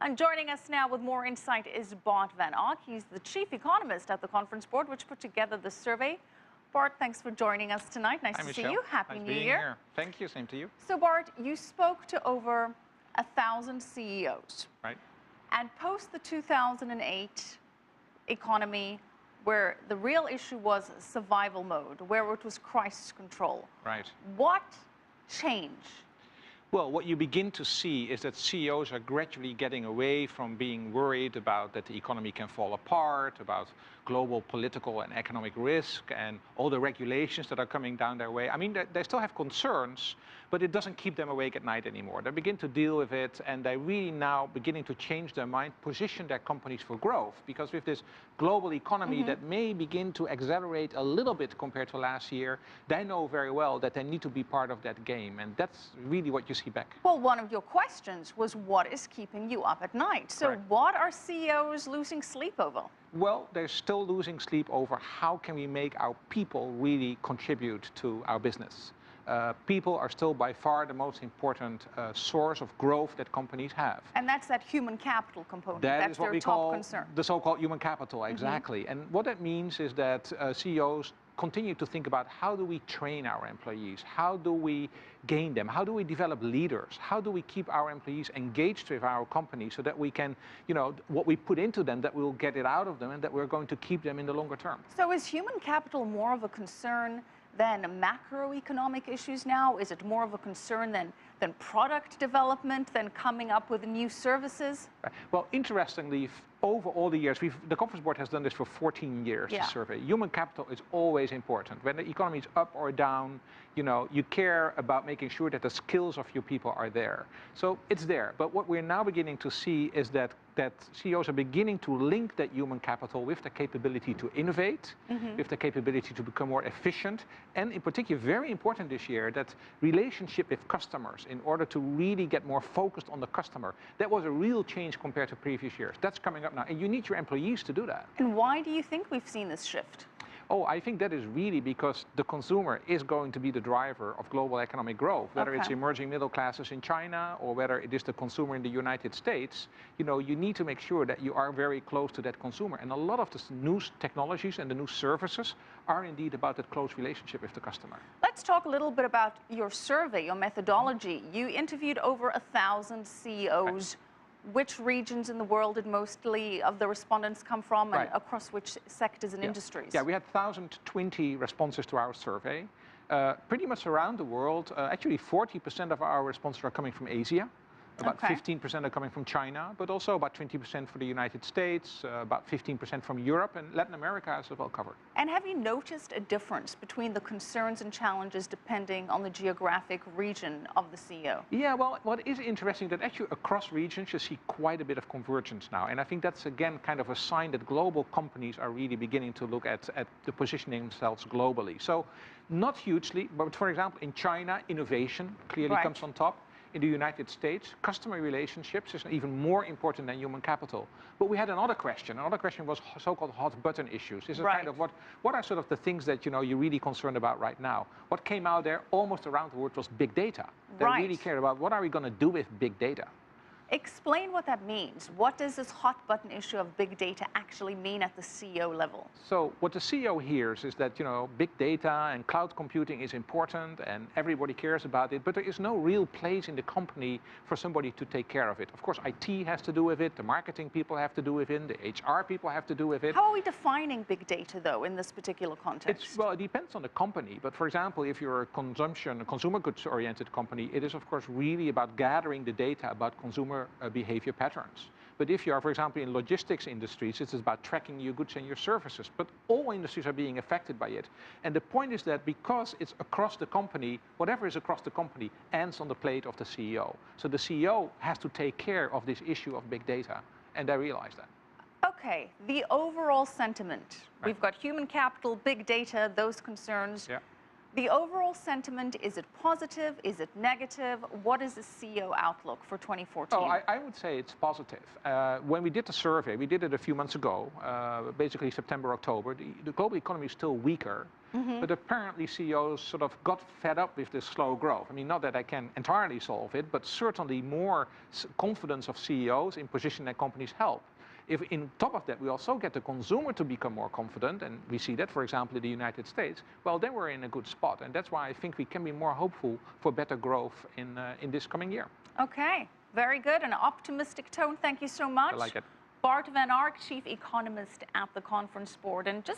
And joining us now with more insight is Bart Van Ark. He's the chief economist at the Conference Board, which put together the survey. Bart, thanks for joining us tonight. Nice to see you. Happy New Year. Here. Thank you. Same to you. So, Bart, you spoke to over 1,000 CEOs. Right. And post the 2008 economy, where the real issue was survival mode, where it was crisis control. Right. What changed? Well, what you begin to see is that CEOs are gradually getting away from being worried about that the economy can fall apart, about global political and economic risk and all the regulations that are coming down their way. I mean, they still have concerns, but it doesn't keep them awake at night anymore. They begin to deal with it, and they're really now beginning to change their mind, position their companies for growth. Because with this global economy that may begin to accelerate a little bit compared to last year, they know very well that they need to be part of that game. And that's really what you see back. Well, one of your questions was what is keeping you up at night? So Correct. What are CEOs losing sleep over? Well, they're still losing sleep over how can we make our people really contribute to our business. People are still by far the most important source of growth that companies have. And that's that human capital component. That's their what we top call concern. The so-called human capital, exactly. And what that means is that CEOs continue to think about how do we train our employees? How do we gain them? How do we develop leaders? How do we keep our employees engaged with our company so that we can, what we put into them, that we'll get it out of them and that we're going to keep them in the longer term. So is human capital more of a concern than macroeconomic issues now? Is it more of a concern than product development, than coming up with new services? Well, interestingly, over all the years, the Conference Board has done this for 14 years, the survey. Human capital is always important. When the economy is up or down, you care about making sure that the skills of your people are there. So it's there. But what we're now beginning to see is that CEOs are beginning to link that human capital with the capability to innovate, with the capability to become more efficient, and in particular, very important this year, that relationship with customers in order to really get more focused on the customer. That was a real change compared to previous years. That's coming up now, and you need your employees to do that. And why do you think we've seen this shift? Oh, I think that is really because the consumer is going to be the driver of global economic growth, whether it's emerging middle classes in China or whether it is the consumer in the United States. You need to make sure that you are very close to that consumer. And a lot of the new technologies and the new services are indeed about that close relationship with the customer. Let's talk a little bit about your survey, your methodology. You interviewed over 1,000 CEOs. Which regions in the world did mostly of the respondents come from, and across which sectors and industries? Yeah, we had 1,020 responses to our survey. Pretty much around the world, actually 40% of our responses are coming from Asia. About 15% are coming from China, but also about 20% for the United States, about 15% from Europe, and Latin America is as well covered. And have you noticed a difference between the concerns and challenges depending on the geographic region of the CEO? Yeah, well, what is interesting that actually across regions you see quite a bit of convergence now. And I think that's again kind of a sign that global companies are really beginning to look at the positioning themselves globally. So not hugely, but for example, in China, innovation clearly comes on top. In the United States, customer relationships is even more important than human capital. But we had another question. Another question was so-called hot button issues. This is kind of what are sort of the things that you're really concerned about right now? What came out there almost around the world was big data. They really cared about what are we going to do with big data. Explain what that means. What does this hot button issue of big data actually mean at the CEO level? So what the CEO hears is that, big data and cloud computing is important and everybody cares about it, but there is no real place in the company for somebody to take care of it. Of course, IT has to do with it, the marketing people have to do with it, the HR people have to do with it. How are we defining big data, though, in this particular context? Well, it depends on the company, but for example, if you're a consumer goods-oriented company, it is, of course, really about gathering the data about consumer behavior patterns. But if you are, for example, in logistics industries, it's about tracking your goods and your services. But all industries are being affected by it. And the point is that because it's across the company, whatever is across the company ends on the plate of the CEO. So the CEO has to take care of this issue of big data, and they realize that. Okay, the overall sentiment. We've got human capital, big data, those concerns. The overall sentiment, is it positive? Is it negative? What is the CEO outlook for 2014? Oh, I would say it's positive. When we did the survey, we did it a few months ago, basically September, October, the global economy is still weaker, but apparently CEOs sort of got fed up with this slow growth. I mean, not that I can entirely solve it, but certainly more confidence of CEOs in positioning their companies help. If in top of that we also get the consumer to become more confident, and we see that, for example, in the United States, well, then we're in a good spot. And that's why I think we can be more hopeful for better growth in this coming year. Okay, very good. An optimistic tone. Thank you so much. I like it. Bart Van Ark, Chief Economist at the Conference Board. And just